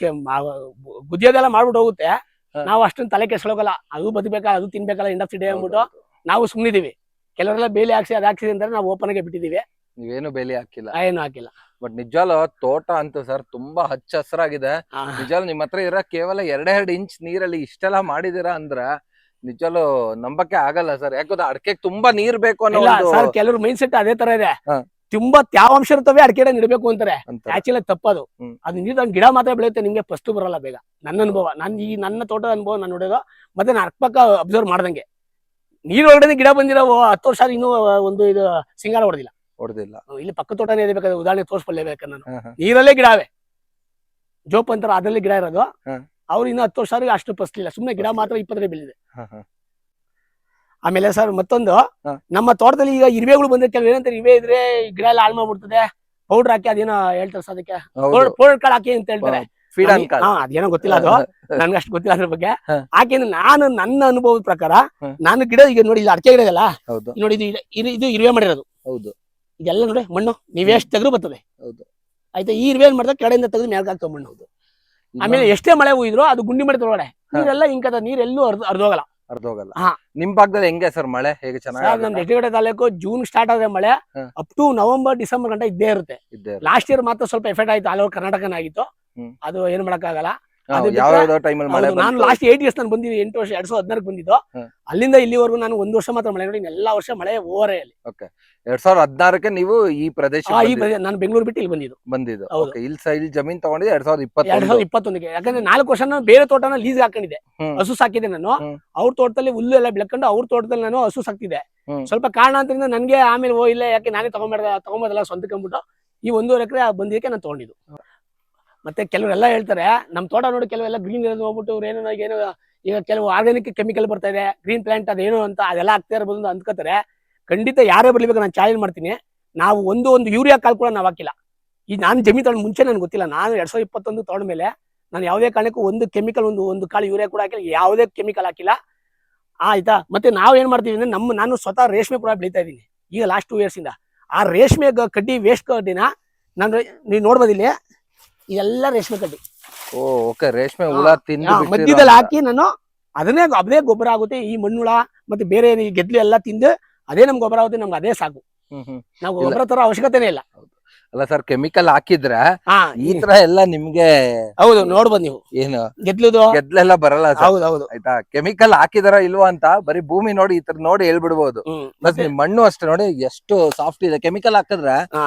A: ಗುದ್ದಿಯೋದೆಲ್ಲ ಮಾಡ್ಬಿಟ್ಟು ಹೋಗುತ್ತೆ. ನಾವು ಅಷ್ಟೊಂದು ತಲೆ ಕೆಡ್ಸ್ಕೊಳ್ಳೋಕಲ್ಲ. ಅದು ಬದುಕಬೇಕಲ್ಲ, ಅದು ತಿನ್ಬೇಕಲ್ಲ, ಇಂಡಸ್ಟ್ರಿ ಡೇ ಅಂದ್ಬಿಟ್ಟು ನಾವು ಸುಮ್ಮನಿದೀವಿ. ಕೆಲವರೆಲ್ಲ ಬೇಲಿ ಹಾಕ್ಸಿ ಅದ್ ಹಾಕ್ಸಿ ಅಂದ್ರೆ ನಾವು ಓಪನ್ ಆಗಿ ಬಿಟ್ಟಿದೀವಿ.
B: ನೀವೇನು ಬೇಲಿ ಹಾಕಿಲ್ಲ?
A: ಏನು ಹಾಕಿಲ್ಲ.
B: ಬಟ್ ನಿಜಾಲು ತೋಟ ಅಂತೂ ಸರ್ ತುಂಬಾ ಹಚ್ಚ ಹಸಿರಾಗಿದೆ. ನಿಜಾಲು ನಿಮ್ ಹತ್ರ ಇರೋ ಕೇವಲ 2 ಇಂಚ್ ನೀರಲ್ಲಿ ಇಷ್ಟೆಲ್ಲ ಮಾಡಿದೀರಾ ಅಂದ್ರೆ ನಿಜಾಲು ನಂಬಕ್ಕೆ ಆಗಲ್ಲ ಸರ್. ಯಾಕಂದ್ರೆ ಅಡಕೆಗೆ ತುಂಬಾ ನೀರ್ ಬೇಕು ಅನ್ನೋ
A: ಸರ್ ಕೆಲವ್ರ ಮೈಂಡ್ ಸೆಟ್ ಅದೇ ತರ ಇದೆ. ತುಂಬಾ ತ್ಯಾವಾಂಶ ಇರ್ತವೆ, ಅಡಿಕೆ ಗಿಡ ನೆಡ್ಬೇಕು ಅಂತಾರೆ. ಆಕ್ಚುಲಿ ತಪ್ಪದು. ಅದು ನೀರ್ ಗಿಡ ಮಾತ್ರ ಬೆಳೆಯುತ್ತೆ, ನಿಮ್ಗೆ ಫಸ್ಟ್ ಬರಲ್ಲ ಬೇಗ. ನನ್ನ ಅನುಭವ, ನನ್ನ ತೋಟದ ಅನುಭವ ನಾನು ನೋಡೋದು. ಮತ್ತೆ ನಾನು ಅಕ್ಕಪಕ್ಕ ಅಬ್ಸರ್ವ್ ಮಾಡ್ದಂಗೆ ನೀರ್ ಒಳಗಡೆ ಗಿಡ ಬಂದಿರೋ 10 ವರ್ಷ ಇನ್ನೂ ಒಂದು ಇದು ಸಿಂಗಾರ ಹೊಡೆದಿಲ್ಲ. ಇಲ್ಲಿ ಪಕ್ಕ ತೋಟನೇ ಇದೆ, ಬೇಕಾದ್ರೆ ಉದಾಹರಣೆ ತೋರಿಸ್ಕೊಳ್ಳೇಬೇಕು ನಾನು. ನೀರಲ್ಲೇ ಗಿಡ ಅವೆ, ಜೋಪ್ ಅಂತಾರ ಅದ್ರಲ್ಲಿ ಗಿಡ ಇರೋದು. ಅವ್ರು ಇನ್ನು 10 ವರ್ಷ ಅಷ್ಟು ಫಸ್ಲಿಲ್ಲ, ಸುಮ್ನೆ ಗಿಡ ಮಾತ್ರ 20 ಬೆಳೆದಿದೆ. ಆಮೇಲೆ ಸರ್ ಮತ್ತೊಂದು, ನಮ್ಮ ತೋಟದಲ್ಲಿ ಈಗ ಇರುವೆಗಳು ಬಂದ್ರೆ ಕೆಲವು ಏನಂತಾರೆ, ಇರುವೆ ಇದ್ರೆ ಗಿಡ ಎಲ್ಲ ಹಾಳು ಮಾಡ್ಬಿಡ್ತದೆ, ಪೌಡರ್ ಹಾಕಿ ಅದೇನೋ ಹೇಳ್ತಾರೆ ಸರ್, ಅದಕ್ಕೆ ಪೌಡರ್ ಕಾಳು ಹಾಕಿ ಅಂತ ಹೇಳ್ತಾರೆ. ಅದೇನೋ ಗೊತ್ತಿಲ್ಲ, ಅದು ನನ್ಗೆ ಅಷ್ಟು ಗೊತ್ತಿಲ್ಲ ಅದ್ರ ಬಗ್ಗೆ. ಹಾಕಿ ನಾನು ನನ್ನ ಅನುಭವದ ಪ್ರಕಾರ ನಾನು ಗಿಡ ಈಗ ನೋಡಿ, ಇಲ್ಲಿ ಅಡಕೆ ಗಿಡ ಇದೆಲ್ಲ ನೋಡಿ, ಇದು ಇರುವೆ ಮಾಡಿರೋದು. ಇದೆಲ್ಲ ನೋಡಿ ಮಣ್ಣು, ನೀವ್ ಎಷ್ಟು ತೆಗೆದು ಬರ್ತದೆ. ಆಯ್ತಾ, ಈ ಇರುವೆ ಏನ್ ಮಾಡ್ತಾರೆ, ಕೆಳಗಿಂದ ತೆಗೆದು ಮ್ಯಾಲ್ಗೆ ಹಾಕ್ತಾವ ಮಣ್ಣು. ಆಮೇಲೆ ಎಷ್ಟೇ ಮಳೆ ಹೋಗಿದ್ರು ಅದು ಗುಂಡಿ ಮಾಡಿ ತೊಳಗಡೆ ನೀರೆಲ್ಲ ಇಂಕದ ನೀರೆಲ್ಲೂ ಅರ್ಧೋಗಲ್ಲ.
B: ನಿಮ್ ಭಾಗದಲ್ಲಿ ಹೆಂಗೆ ಸರ್ ಮಳೆ? ಹೇಗೆ ಚೆನ್ನಾಗಿ?
A: ನಮ್ ಎಚಡಿಕೋಟೆ ತಾಲೂಕು ಜೂನ್ ಸ್ಟಾರ್ಟ್ ಆದ್ರೆ ಮಳೆ ಅಪ್ ಟು ನವೆಂಬರ್ ಡಿಸೆಂಬರ್ ಗಂಟೆ ಇದ್ದೇ ಇರುತ್ತೆ. ಲಾಸ್ಟ್ ಇಯರ್ ಮಾತ್ರ ಸ್ವಲ್ಪ ಎಫೆಕ್ಟ್ ಆಯ್ತು, ಆಲ್ ಓವರ್ ಕರ್ನಾಟಕನ ಆಗಿತ್ತು. ಅದು ಏನ್ ಮಾಡಕ್ ಆಗಲ್ಲ. ನಾನು ಲಾಸ್ಟ್ 8 ಇಯರ್ಸ್ ನಾನು ಬಂದಿದ್ದು, 8 ವರ್ಷ 2016 ಬಂದಿದ್ದು. ಅಲ್ಲಿಂದ ಇಲ್ಲಿವರೆಗೂ ನಾನು 1 ವರ್ಷ ಮಾತ್ರ ಮಳೆ ನೋಡಿ, ಎಲ್ಲಾ ವರ್ಷ ಮಳೆ ಓವರೇ.
B: 2016ಕ್ಕೆ ನೀವು ಈ ಪ್ರದೇಶ
A: ನಾನು ಬೆಂಗಳೂರು ಬಿಟ್ಟು ಇಲ್ಲಿ ಬಂದಿದ್ದು.
B: ಇಲ್ಲಿ ಜಮೀನ್ ತಗೊಂಡಿದ್ದೆ
A: 2021ಕ್ಕೆ. ಯಾಕಂದ್ರೆ 4 ವರ್ಷ ನಾನು ಬೇರೆ ತೋಟನ ಲೀಸ್ ಹಾಕೊಂಡಿದ್ದೆ, ಹಸು ಸಾಕಿದೆ ನಾನು. ಅವ್ರ ತೋಟದಲ್ಲಿ ಹುಲ್ಲು ಎಲ್ಲ ಬೆಳ್ಕೊಂಡು ಅವ್ರ ತೋಟದಲ್ಲಿ ನಾನು ಹಸು ಸಾಕ್ತಿದ್ದೆ. ಸ್ವಲ್ಪ ಕಾರಣಾಂತರಿಂದ ನನ್ಗೆ ಆಮೇಲೆ ಇಲ್ಲ, ಯಾಕೆ ನಾನೇ ತಗೊಂಬದಲ್ಲ ಸ್ವಂತಕ್ಕೆ ಅಂದ್ಬಿಟ್ಟು ಈ 1.5 ಎಕರೆ ಬಂದಿದ್ದಕ್ಕೆ ನಾನು ತಗೊಂಡಿದ್ದು. ಮತ್ತೆ ಕೆಲವರೆಲ್ಲ ಹೇಳ್ತಾರೆ ನಮ್ ತೋಟ ನೋಡಿ, ಕೆಲವೆಲ್ಲ ಗ್ರೀನ್ ಇರೋದು ಹೋಗ್ಬಿಟ್ಟು ಅವ್ರು ಏನೋ ಈಗ ಕೆಲವು ಆರ್ಗಾನಿಕ್ ಕೆಮಿಕಲ್ ಬರ್ತಾ ಇದೆ, ಗ್ರೀನ್ ಪ್ಲಾಂಟ್ ಅದೇನು ಅಂತ ಅದೆಲ್ಲ ಆಗ್ತಾ ಇರ್ಬೋದು ಅಂದ್ಕೋತಾರೆ. ಖಂಡಿತ ಯಾರೇ ಬರ್ಲಿಬೇಕು ನಾನು ಚಾಲೆಂಜ್ ಮಾಡ್ತೀನಿ. ನಾವು ಒಂದು ಯೂರಿಯಾ ಕಾಳು ಕೂಡ ನಾವು ಹಾಕಿಲ್ಲ. ಈಗ ನಾನು ಜಮೀನು ತಗೊಂಡು ಮುಂಚೆ ನನ್ಗೆ ಗೊತ್ತಿಲ್ಲ. ನಾನು 2021 ತಗೊಂಡ ಮೇಲೆ ನಾನು ಯಾವುದೇ ಕಾರಣಕ್ಕೂ ಒಂದು ಕೆಮಿಕಲ್ ಒಂದು ಕಾಳು ಯೂರಿಯಾ ಕೂಡ ಹಾಕಿಲ್ಲ, ಯಾವುದೇ ಕೆಮಿಕಲ್ ಹಾಕಿಲ್ಲ. ಆಯ್ತಾ. ಮತ್ತೆ ನಾವ್ ಏನ್ ಮಾಡ್ತೀವಿ ಅಂದ್ರೆ ನಾನು ಸ್ವತಃ ರೇಷ್ಮೆ ಕೂಡ ಬೆಳೀತಾ ಇದ್ದೀನಿ ಈಗ ಲಾಸ್ಟ್ 2 ಇಯರ್ಸ್ ಇಂದ. ಆ ರೇಷ್ಮೆ ಕಡ್ಡಿ, ವೇಸ್ಟ್ ಕಡ್ಡಿನ ನೀವು ನೋಡ್ಬೋದು, ಇಲ್ಲಿ ಇದೆಲ್ಲ ರೇಷ್ಮೆ ಕಡ್ಡಿ.
B: ರೇಷ್ಮೆ ಹುಳ
A: ಮಧ್ಯದಲ್ಲಿ ಹಾಕಿ ನಾನು ಅದೇ ಗೊಬ್ಬರ ಆಗುತ್ತೆ. ಈ ಮಣ್ಣುಳ ಮತ್ತೆ ಬೇರೆ ಗೆದ್ಲು ಎಲ್ಲ ತಿಂದು ಅದೇ ನಮ್ ಗೊಬ್ಬರ ಆಗುತ್ತೆ, ನಮ್ಗೆ ಅದೇ ಸಾಕು. ನಾವು ಗೊಬ್ಬರ ತರ ಅವಶ್ಯಕತೆನೇ ಇಲ್ಲ.
B: ಅಲ್ಲ ಸರ್, ಕೆಮಿಕಲ್ ಹಾಕಿದ್ರೆ ಈ ತರ ಎಲ್ಲ ನಿಮ್ಗೆ
A: ಹೌದು ನೋಡ್ಬೋದು ನೀವು, ಏನು
B: ಗೆದ್ಲೆಲ್ಲ ಬರಲ್ಲ. ಹೌದು ಆಯ್ತಾ. ಕೆಮಿಕಲ್ ಹಾಕಿದಾರ ಇಲ್ವಾ ಅಂತ ಬರೀ ಭೂಮಿ ನೋಡಿ ಈ ತರ ನೋಡಿ ಹೇಳ್ಬಿಡ್ಬೋದು. ನಿಮ್ ಮಣ್ಣು ಅಷ್ಟೇ ನೋಡಿ ಎಷ್ಟು ಸಾಫ್ಟ್ ಇದೆ. ಕೆಮಿಕಲ್ ಹಾಕಿದ್ರೆ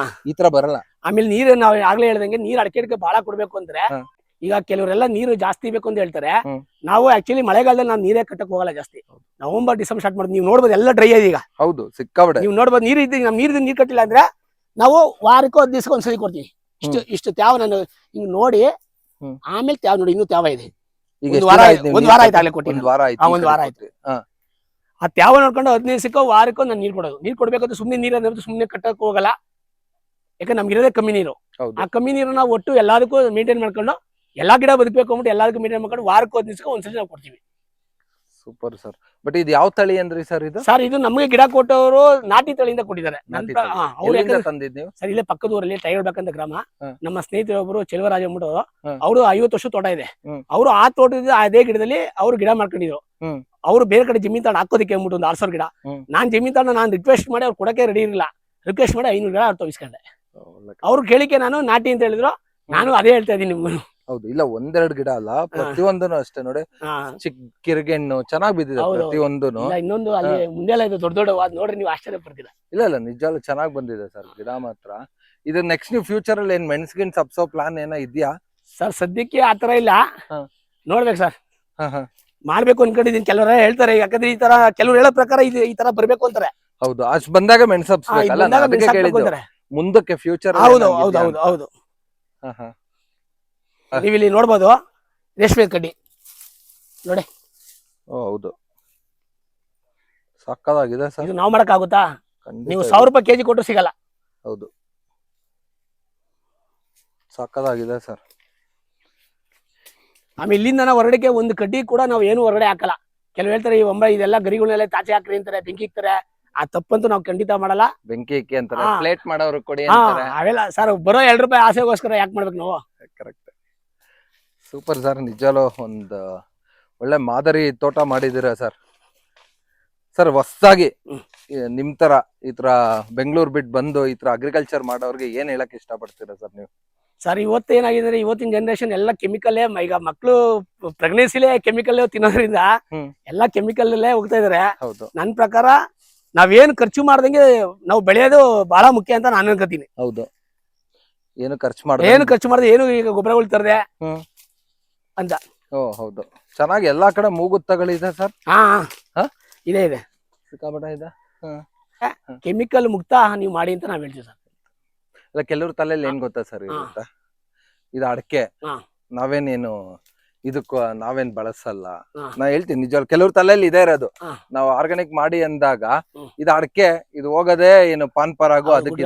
B: ಈ ತರ ಬರಲ್ಲ. ಆಮೇಲೆ
A: ನೀರು ನಾವ್ ಆಗ್ಲೇ ಹೇಳ್ದಂಗೆ ನೀರ್ ಅಡಿಕೆ ಬಹಳ ಕೊಡ್ಬೇಕು ಅಂದ್ರೆ, ಈಗ ಕೆಲವರೆಲ್ಲ ನೀರು ಜಾಸ್ತಿ ಬೇಕು ಅಂತ ಹೇಳ್ತಾರೆ. ನಾವು ಆಕ್ಚುಲಿ ಮಳೆಗಾಲದಲ್ಲಿ ನಾವು ನೀರೇ ಕಟ್ಟಕ್ ಹೋಗಲ್ಲ ಜಾಸ್ತಿ. ನವೆಂಬರ್ ಡಿಸೆಂಬರ್ ಸ್ಟಾರ್ಟ್ ಮಾಡ್ತೀವಿ. ನೀವು ನೋಡ್ಬೋದು ಎಲ್ಲ ಡ್ರೈ ಇದೆ ಈಗ.
B: ಹೌದು, ಸಿಕ್ಕಾಬಿಡೆ.
A: ನೀವು ನೋಡ್ಬೋದು ನೀರು ಇದ್ದು ನಮ್ ನೀರ್ ಕಟ್ಟಿಲ್ಲ ಅಂದ್ರೆ ನಾವು ವಾರಕ್ಕೂ 10 ದಿವಸಕ್ಕೆ ಒಂದ್ಸಲಿ ಕೊಡ್ತೀವಿ. ಇಷ್ಟು ತ್ಯಾವ ನಾನು ಹಿಂಗ್ ನೋಡಿ, ಆಮೇಲೆ ತ್ಯಾವ ನೋಡಿ ಇನ್ನೂ ತ್ಯಾವ ಇದೆ. ಒಂದ್ ವಾರ ಆಯ್ತು ಆಗ್ಲೇ ಕೊಟ್ಟಿ. 1 ವಾರ ಆಯ್ತು. ಆ ತ್ಯಾವ ನೋಡ್ಕೊಂಡು 15 ದಿವಸಕ್ಕೋ ವಾರಕ್ಕೋ ನಾನು ನೀರ್ ಕೊಡೋದು. ನೀರ್ ಕೊಡ್ಬೇಕಂದ್ರೆ ಸುಮ್ನೆ ನೀರು ಸುಮ್ನೆ ಕಟ್ಟಕ್ ಹೋಗಲ್ಲ. ಯಾಕಂದ್ರೆ ನಮ್ಗೆ ಇರೋದೇ ಕಮ್ಮಿ ನೀರು. ಆ ಕಮ್ಮಿ ನೀರನ್ನ ಒಟ್ಟು ಎಲ್ಲದಕ್ಕೂ ಮೇಂಟೈನ್ ಮಾಡ್ಕೊಂಡು, ಎಲ್ಲಾ ಗಿಡ ಬದುಕಬೇಕು ಅಂದ್ಬಿಟ್ಟು ಎಲ್ಲದಕ್ಕೂ ಮೇಂಟೈನ್ ಮಾಡ್ಕೊಂಡು ವಾರಕ್ಕೂ 15 ದಿವಸಕ್ಕೆ ಒಂದ್ಸಲಿ ನಾವು ಕೊಡ್ತೀವಿ.
B: Super sir. ಬಟ್ ಇದು ಯಾವ ತಳಿ ಅಂದ್ರಿ ಸರ್? ಇದು
A: ಸರ್ ಇದು ನಮಗೆ ಗಿಡ ಕೊಟ್ಟವರು ನಾಟಿ ತಳಿಯಿಂದ ಕೊಟ್ಟಿದ್ದಾರೆ. ಸರ್ ಇಲ್ಲೇ ಪಕ್ಕದ ಊರಲ್ಲಿ ಟೈರ್ಬೇಕಂತ ಗ್ರಾಮ. ನಮ್ಮ ಸ್ನೇಹಿತರೊಬ್ಬರು ಚೆಲುವರಾಜ್ ಅಂದ್ಬಿಟ್ಟು, ಅವರು 50 ವರ್ಷ ತೋಟ ಇದೆ. ಅವರು ಆ ತೋಟದ ಅದೇ ಗಿಡದಲ್ಲಿ ಅವ್ರು ಗಿಡ ಮಾಡ್ಕೊಂಡಿದ್ರು. ಅವ್ರು ಬೇರೆ ಕಡೆ ಜಮೀನ್ ತಗೊಂಡು ಹಾಕೋದಕ್ಕೆ ಅಂದ್ಬಿಟ್ಟು ಒಂದು 6,000 ಗಿಡ. ನಾನ್ ಜಮೀನ್ ತಗೊಂಡು ನಾನು ರಿಕ್ವೆಸ್ಟ್ ಮಾಡಿ ಅವ್ರು ಕೊಡಕ್ಕೆ ರೆಡಿ ಇರಲಿಲ್ಲ. ರಿಕ್ವೆಸ್ಟ್ ಮಾಡಿ 500 ಗಿಡ ಅವ್ರು ತೋರಿಸ್ಕೊಂಡೆ. ಅವ್ರು ಕೇಳಿಕೆ ನಾನು ನಾಟಿ ಅಂತ ಹೇಳಿದ್ರು. ನಾನು ಅದೇ ಹೇಳ್ತಾ ಇದ್ದೀನಿ ನಿಮ್ಗೆ.
B: ಹೌದು, ಇಲ್ಲ 1-2 ಗಿಡ ಅಲ್ಲ, ಪ್ರತಿಯೊಂದನು ಅಷ್ಟೇ ನೋಡಿ. ಚಿಕ್ಕ ಕಿರ್ಗೆಣ್ಣು ಚೆನ್ನಾಗಿ ಬಿದ್ದಿದೆ ಪ್ರತಿಯೊಂದನು.
A: ಇನ್ನೊಂದು ಅಲ್ಲಿ ಮುಂದೆಲ್ಲ ಇದು ದೊಡ್ಡ ನೋಡ್ರಿ, ನೀವು ಆಶ್ಚರ್ಯ ಪಡ್ತೀರಾ.
B: ಇಲ್ಲ ನಿಜಾಲು ಚೆನ್ನಾಗಿ ಬಂದಿದೆ ಸರ್ ಗಿಡ ಮಾತ್ರ. ಇದು ನೆಕ್ಸ್ಟ್ ನೀವು ಫ್ಯೂಚರ್ ಅಲ್ಲಿ ಏನ್ ಮೆಣಸಿನ ಸಬ್ಸೋ ಪ್ಲಾನ್ ಏನೋ ಇದೆಯಾ
A: ಸರ್? ಸದ್ಯಕ್ಕೆ ಆತರ ಇಲ್ಲ, ನೋಡ್ಬೇಕು ಸರ್. ಮಾಡ್ಬೇಕು ಅನ್ಕೊಂಡಿದೀನಿ. ಕೆಲವರ ಹೇಳ್ತಾರೆ, ಯಾಕಂದ್ರೆ ಈ ತರ ಕೆಲವ್ರು ಹೇಳೋ ಪ್ರಕಾರ ಈ ತರ ಬರ್ಬೇಕು ಅಂತಾರೆ.
B: ಹೌದು, ಅಷ್ಟು ಬಂದಾಗ ಮೆಣಸು ಹಬ್ಸ್ಬೇಕಲ್ಲ, ಮುಂದಕ್ಕೆ ಫ್ಯೂಚರ್.
A: ಹೌದು ಹೌದು ಹೌದು ಹೌದು. ನೀವು ಇಲ್ಲಿ ನೋಡ್ಬೋದು ರೇಷ್ಮೆ ಕಡ್ಡಿ ನೋಡಿ.
B: ಹೌದು, ಸಕ್ಕದಾಗಿದೆ ಸರ್.
A: ಇದು ನಾವು ಮಾಡಕ್ ಆಗುತ್ತಾ? ನೀವು 1000 ರೂಪಾಯಿ ಕೆಜಿ ಕೊಟ್ಟು ಸಿಗಲ್ಲ.
B: ಹೌದು, ಸಕ್ಕದಾಗಿದೆ ಸರ್.
A: ಆಮೇಲೆ ಇಲ್ಲಿಂದ ನಾವು ಹೊರಗಡೆ ಒಂದು ಕಡ್ಡಿ ಕೂಡ ನಾವು ಏನು ಹೊರಗಡೆ ಹಾಕಲ್ಲ. ಕೆಲವು ಹೇಳ್ತಾರೆ ಈ ಇದೆಲ್ಲ ಗರಿಗಳನ್ನೆಲ್ಲ ತಾಚೆ ಹಾಕ್ರಿ ಅಂತಾರೆ, ಬೆಂಕಿ ಇಕ್ತಾರೆ. ಆ ತಪ್ಪಂತೂ ನಾವು ಖಂಡಿತ ಮಾಡಲ್ಲ.
B: ಬೆಂಕಿ ಇಕ್ಕಿ ಅಂತಾರೆ,
A: ಹಾ.
B: ಪ್ಲೇಟ್ ಮಾಡೋರು ಕೊಡಿ
A: ಹಾ
B: ಅಂತಾರೆ.
A: ಅವೆಲ್ಲ ಸರ್ ಬರೋ 2 ರೂಪಾಯಿ ಆಸೆಗೋಸ್ಕರ ಯಾಕೆ ಮಾಡ್ಬೇಕು ನಾವು?
B: ಕರೆಕ್ಟ್. ಸೂಪರ್ ಸರ್, ನಿಜಾಲು ಒಂದು ಒಳ್ಳೆ ಮಾದರಿ ತೋಟ ಮಾಡಿದ್ದೀರಾ ಸರ್. ಸರ್ ಹೊಸದಾಗಿ ನಿಮ್ ತರ ಈ ತರ ಬೆಂಗಳೂರು ಬಿಟ್ಟು ಬಂದು ಈ ತರ ಅಗ್ರಿಕಲ್ಚರ್ ಮಾಡೋರ್ಗೆ ಏನ್ ಹೇಳಕ್ ಇಷ್ಟಪಡ್ತೀರಾ ಸರ್ ನೀವು?
A: ಸರ್ ಇವತ್ತೇನಾಗಿದೆ, ಇವತ್ತಿನ ಜನರೇಷನ್ ಎಲ್ಲ ಕೆಮಿಕಲ್ಲೇ. ಈಗ ಮಕ್ಕಳು ಪ್ರೆಗ್ನೆನ್ಸಿಲೇ ಕೆಮಿಕಲ್ ತಿನ್ನೋದ್ರಿಂದ ಎಲ್ಲ ಕೆಮಿಕಲ್ ಅಲ್ಲೇ ಹೋಗ್ತಾ ಇದಾರೆ.
B: ಹೌದು.
A: ನನ್ನ ಪ್ರಕಾರ ನಾವೇನು ಖರ್ಚು ಮಾಡ್ದಂಗೆ ನಾವು ಬೆಳೆಯೋದು ಬಹಳ ಮುಖ್ಯ ಅಂತ ನಾನು ಅನ್ಕೋತೀನಿ.
B: ಹೌದು. ಏನು ಖರ್ಚು ಮಾಡಿದ್ರೆ
A: ಏನು ಖರ್ಚು ಮಾಡಿದ್ರೆ ಏನು ಈಗ ಗೊಬ್ಬರಗಳು ತರದೆ ಅಂತ.
B: ಓ ಹೌದು. ಚೆನ್ನಾಗಿ ಎಲ್ಲಾ ಕಡೆ ಮೂಗುತ್ತಗಳಿದೆ ಸರ್.
A: ಹಾ
B: ಹಾ?
A: ಇದೆ ಇದೆ
B: ಸಿಕ್ಕಾಪಟ್ಟ ಇದೆ.
A: ಕೆಮಿಕಲ್ ಮುಕ್ತ ನೀವು ಮಾಡಿ ಅಂತ ನಾವ್ ಹೇಳ್ತೀವಿ ಸರ್.
B: ಇಲ್ಲ ಕೆಲವ್ರ ತಲೆಯಲ್ಲಿ ಏನ್ ಗೊತ್ತಾ ಸರ್ ಇರುತ್ತೆ, ಇದು ಅಡಕೆ ನಾವೇನೇನು ಇದಕ್ಕ ನಾವೇನ್ ಬಳಸಲ್ಲ. ನಾ ಹೇಳ್ತೀನಿ ನಿಜ, ಕೆಲವ್ರ ತಲೆಯಲ್ಲಿ ಇದೇ ಇರೋದು. ನಾವು ಆರ್ಗಾನಿಕ್ ಮಾಡಿ ಅಂದಾಗ ಇದು ಅಡಕೆ, ಇದು ಹೋಗದೆ ಏನು ಪಾನ್ ಪರಾಗು ಅದಕ್ಕೆ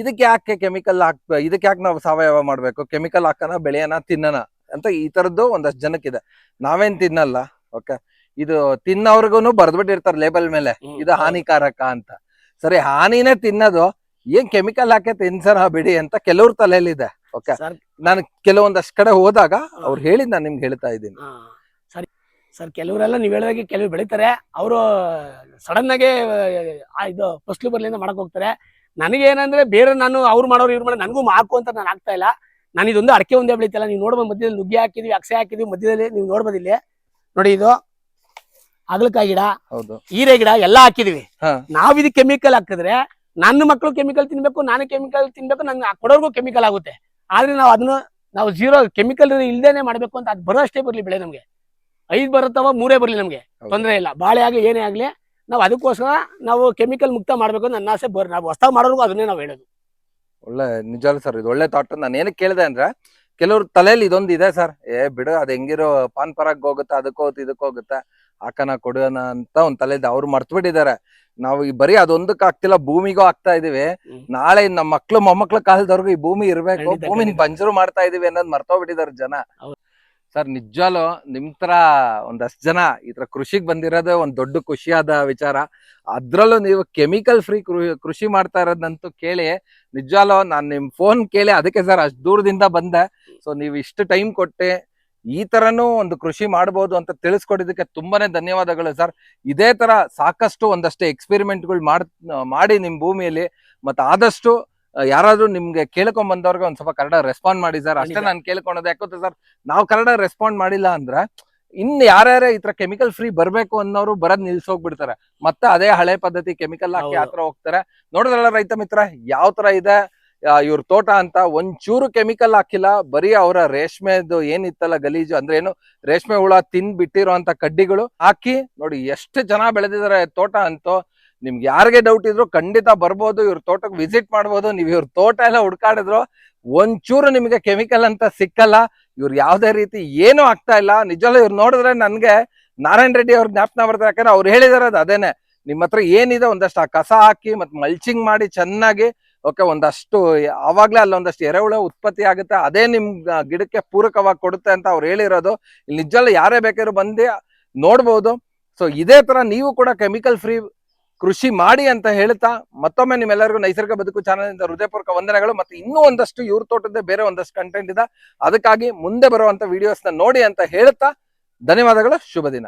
B: ಇದಕ್ಕೆ ಯಾಕೆ ಕೆಮಿಕಲ್ ಇದಕ್ಕೆ ಯಾಕೆ ನಾವು ಸಾವಯವ ಮಾಡ್ಬೇಕು, ಕೆಮಿಕಲ್ ಹಾಕನ ಬೆಳೆಯನ ತಿನ್ನನ ಅಂತ ಈ ತರದ್ದು ಒಂದಷ್ಟು ಜನಕ್ಕಿದೆ. ನಾವೇನ್ ತಿನ್ನಲ್ಲ. ಓಕೆ, ಇದು ತಿನ್ನೋರ್ಗುನು ಬರ್ದ್ಬಿಟ್ಟಿರ್ತಾರೆ ಲೇಬಲ್ ಮೇಲೆ ಇದು ಹಾನಿಕಾರಕ ಅಂತ. ಸರಿ, ಹಾನಿನೇ ತಿನ್ನೋದು, ಏನ್ ಕೆಮಿಕಲ್ ಹಾಕಿ ತಿನ್ಸನ ಬಿಡಿ ಅಂತ ಕೆಲವ್ರ ತಲೆಯಲ್ಲಿ ಇದೆ. ಓಕೆ, ನಾನು ಕೆಲವೊಂದಷ್ಟು ಕಡೆ ಹೋದಾಗ ಅವ್ರು ಹೇಳಿದ್ ನಾನು ನಿಮ್ಗೆ ಹೇಳ್ತಾ ಇದ್ದೀನಿ.
A: ಸರಿ ಸರ್, ಕೆಲವರೆಲ್ಲ ನೀವ್ ಹೇಳಿದಾಗೆ ಕೆಲವು ಬೆಳಿತಾರೆ, ಅವರು ಸಡನ್ ಆಗಿ ಇದು ಫಸ್ಲು ಬರ್ಲಿಂದ ಮಾಡಕ್ ಹೋಗ್ತಾರೆ. ನನಗೇನಂದ್ರೆ ಬೇರೆ ನಾನು ಅವ್ರು ಮಾಡೋರು ಇವ್ರು ಮಾಡೋರು ನನಗೂ ಹಾಕು ಅಂತ ನಾನು ಆಗ್ತಾ ಇಲ್ಲ. ನಾನು ಇದೊಂದು ಅಡಕೆ ಒಂದೇ ಬೆಳಿತಲ್ಲ. ನೀವು ನೋಡ್ಬೋದು, ಮಧ್ಯದಲ್ಲಿ ನುಗ್ಗೆ ಹಾಕಿದ್ವಿ, ಅಕ್ಸೆ ಹಾಕಿದ್ವಿ, ಮಧ್ಯದಲ್ಲಿ ನೀವು ನೋಡ್ಬೋದು ಇಲ್ಲಿ ನೋಡಿ, ಇದು ಹಾಗಲಕಾಯಿ ಗಿಡ, ಹೀರೆ ಗಿಡ ಎಲ್ಲ ಹಾಕಿದ್ವಿ. ನಾವ್ ಇದಕ್ಕೆ ಕೆಮಿಕಲ್ ಹಾಕಿದ್ರೆ ನನ್ನ ಮಕ್ಕಳು ಕೆಮಿಕಲ್ ತಿನ್ಬೇಕು, ನಾನು ಕೆಮಿಕಲ್ ತಿನ್ಬೇಕು, ನನ್ ಕೊಡೋರ್ಗೂ ಕೆಮಿಕಲ್ ಆಗುತ್ತೆ. ಆದ್ರೆ ನಾವು ಜೀರೋ ಕೆಮಿಕಲ್ ಇಲ್ದೇನೆ ಮಾಡ್ಬೇಕು ಅಂತ. ಅದು ಬರೋ ಅಷ್ಟೇ ಬರ್ಲಿ ಬೆಳೆ, ನಮ್ಗೆ 5 ಬರುತ್ತವ 3 ಬರ್ಲಿ, ನಮ್ಗೆ ತೊಂದರೆ ಇಲ್ಲ. ಬಾಳೆ ಆಗ್ಲಿ ಏನೇ ಆಗ್ಲಿ ನಾವು ಅದಕ್ಕೋಸ್ಕರ ನಾವು ಕೆಮಿಕಲ್ ಮುಕ್ತ ಮಾಡ್ಬೇಕು ಅಂತ ನನ್ನ ಆಸೆ. ನಾವು ಹೊಸದಾಗಿ ಮಾಡೋರ್ಗು ಅದನ್ನೇ ನಾವು ಹೇಳೋದು.
B: ಒಳ್ಳೆ ನಿಜ ಸರ್, ಇದು ಒಳ್ಳೆ ಥಾಟ್. ನಾನು ಏನಕ್ಕೆ ಕೇಳಿದೆ ಅಂದ್ರೆ ಕೆಲವ್ರ ತಲೆಯಲ್ಲಿ ಇದೊಂದು ಇದೆ ಸರ್, ಬಿಡು ಅದ್ ಹೆಂಗಿರೋ ಪಾನ್ ಪರಾಗ್ ಹೋಗುತ್ತೆ, ಅದಕ್ಕೋಗುತ್ತೆ ಇದಕ್ಕೋಗುತ್ತೆ, ಹಾಕನ ಕೊಡೋಣ ಅಂತ ಒಂದ್ ತಲೆ ಇದೆ. ಅವ್ರು ಮರ್ತು ಬಿಟ್ಟಿದ್ದಾರೆ. ನಾವು ಈ ಬರೀ ಅದೊಂದಕ್ಕೆ ಆಗ್ತಿಲ್ಲ, ಭೂಮಿಗೂ ಆಗ್ತಾ ಇದೀವಿ. ನಾಳೆ ನಮ್ಮ ಮಕ್ಳು ಮೊಮ್ಮಕ್ಳ ಕಾಲದವ್ರಿಗೂ ಈ ಭೂಮಿ ಇರ್ಬೇಕು, ಭೂಮಿನ ಬಂಜರು ಮಾಡ್ತಾ ಇದೀವಿ ಅನ್ನೋದು ಮರ್ತೋಗ್ಬಿಟ್ಟಿದಾರೆ ಜನ. ಸರ್ ನಿಜಾಲು ನಿಮ್ ತರ ಒಂದಷ್ಟು ಜನ ಈ ತರ ಕೃಷಿಗೆ ಬಂದಿರೋದೇ ಒಂದ್ ದೊಡ್ಡ ಖುಷಿಯಾದ ವಿಚಾರ. ಅದ್ರಲ್ಲೂ ನೀವು ಕೆಮಿಕಲ್ ಫ್ರೀ ಕೃಷಿ ಮಾಡ್ತಾ ಇರೋದಂತೂ ಕೇಳಿ ನಿಜಾಲು ನಾನ್ ನಿಮ್ ಫೋನ್ ಕೇಳಿ ಅದಕ್ಕೆ ಸರ್ ಅಷ್ಟ್ ದೂರದಿಂದ ಬಂದೆ. ಸೊ ನೀವು ಇಷ್ಟು ಟೈಮ್ ಕೊಟ್ಟೆ ಈ ತರನು ಒಂದು ಕೃಷಿ ಮಾಡಬಹುದು ಅಂತ ತಿಳಿಸ್ಕೊಟ್ಟಿದ್ದಕ್ಕೆ ತುಂಬಾನೇ ಧನ್ಯವಾದಗಳು ಸರ್. ಇದೇ ತರ ಸಾಕಷ್ಟು ಒಂದಷ್ಟು ಎಕ್ಸ್ಪೆರಿಮೆಂಟ್ಗಳು ಮಾಡಿ ನಿಮ್ ಭೂಮಿಯಲ್ಲಿ ಮತ್ತೆ ಆದಷ್ಟು ಯಾರಾದ್ರೂ ನಿಮ್ಗೆ ಕೇಳ್ಕೊಂಡ್ ಬಂದವ್ರಿಗೆ ಒಂದ್ ಸ್ವಲ್ಪ ಕನ್ನಡ ರೆಸ್ಪಾಂಡ್ ಮಾಡಿ ಸರ್. ಅಷ್ಟೇ ನಾನು ಕೇಳ್ಕೊಳೋದು. ಯಾಕಂದ್ರೆ ಸರ್ ನಾವು ಕನ್ನಡ ರೆಸ್ಪಾಂಡ್ ಮಾಡಿಲ್ಲ ಅಂದ್ರೆ ಇನ್ ಯಾರ್ಯಾರೇ ಈ ತರ ಕೆಮಿಕಲ್ ಫ್ರೀ ಬರ್ಬೇಕು ಅನ್ನೋರು ಬರದ್ ನಿಲ್ಸೋಗ್ಬಿಡ್ತಾರೆ. ಮತ್ತೆ ಅದೇ ಹಳೆ ಪದ್ಧತಿ ಕೆಮಿಕಲ್ ಹಾಕಿ ಆತರ ಹೋಗ್ತಾರೆ. ನೋಡಿದ್ರಲ್ಲ ರೈತ ಮಿತ್ರ ಯಾವ ತರ ಇದೆ ಇವ್ರ ತೋಟ ಅಂತ. ಒಂಚೂರು ಕೆಮಿಕಲ್ ಹಾಕಿಲ್ಲ, ಬರೀ ಅವರ ರೇಷ್ಮೆದು ಏನಿತ್ತಲ್ಲ ಗಲೀಜು, ಅಂದ್ರೆ ಏನು ರೇಷ್ಮೆ ಹುಳ ತಿಂದ್ ಬಿಟ್ಟಿರೋಂತ ಕಡ್ಡಿಗಳು ಹಾಕಿ ನೋಡಿ ಎಷ್ಟು ಜನ ಬೆಳೆದಿದ್ದಾರೆ ತೋಟ ಅಂತೂ. ನಿಮ್ಗೆ ಯಾರಿಗೆ ಡೌಟ್ ಇದ್ರು ಖಂಡಿತ ಬರ್ಬೋದು, ಇವ್ರ ತೋಟಕ್ಕೆ ವಿಸಿಟ್ ಮಾಡ್ಬೋದು. ನೀವ್ ಇವ್ರ ತೋಟ ಎಲ್ಲ ಹುಡ್ಕಾಡಿದ್ರು ಒಂಚೂರು ನಿಮ್ಗೆ ಕೆಮಿಕಲ್ ಅಂತ ಸಿಕ್ಕಲ್ಲ. ಇವ್ರು ಯಾವ್ದೇ ರೀತಿ ಏನು ಆಗ್ತಾ ಇಲ್ಲ. ನಿಜವಲ್ಲ ಇವ್ರು ನೋಡಿದ್ರೆ ನನ್ಗೆ ನಾರಾಯಣ ರೆಡ್ಡಿ ಅವ್ರ ಜ್ಞಾಪನ ಬರ್ತಾರೆ. ಯಾಕಂದ್ರೆ ಅವ್ರು ಹೇಳಿದಾರದು ಅದೇನೆ, ನಿಮ್ ಹತ್ರ ಏನಿದೆ ಒಂದಷ್ಟು ಆ ಕಸ ಹಾಕಿ ಮತ್ತೆ ಮಲ್ಚಿಂಗ್ ಮಾಡಿ ಚೆನ್ನಾಗಿ ಓಕೆ ಒಂದಷ್ಟು ಆವಾಗ್ಲೇ ಅಲ್ಲೊಂದಷ್ಟು ಎರೆಹುಳ ಉತ್ಪತ್ತಿ ಆಗುತ್ತೆ, ಅದೇ ನಿಮ್ ಗಿಡಕ್ಕೆ ಪೂರಕವಾಗಿ ಕೊಡುತ್ತೆ ಅಂತ ಅವ್ರು ಹೇಳಿರೋದು. ಇಲ್ಲಿ ನಿಜವಲ್ಲ ಯಾರೇ ಬೇಕಾದ್ರೂ ಬಂದು ನೋಡ್ಬೋದು. ಸೊ ಇದೇ ತರ ನೀವು ಕೂಡ ಕೆಮಿಕಲ್ ಫ್ರೀ ಕೃಷಿ ಮಾಡಿ ಅಂತ ಹೇಳ್ತಾ ಮತ್ತೊಮ್ಮೆ ನಿಮ್ಮೆಲ್ಲರಿಗೂ ನೈಸರ್ಗಿಕ ಬದುಕು ಚಾನಲ್ ಇಂದ ಹೃದಯಪೂರ್ವಕ ವಂದನೆಗಳು. ಮತ್ತೆ ಇನ್ನೂ ಒಂದಷ್ಟು ಇವ್ರ ತೋಟದ ಬೇರೆ ಒಂದಷ್ಟು ಕಂಟೆಂಟ್ ಇದೆ, ಅದಕ್ಕಾಗಿ ಮುಂದೆ ಬರುವಂತ ವಿಡಿಯೋಸ್ ನ ನೋಡಿ ಅಂತ ಹೇಳ್ತಾ ಧನ್ಯವಾದಗಳು. ಶುಭ ದಿನ.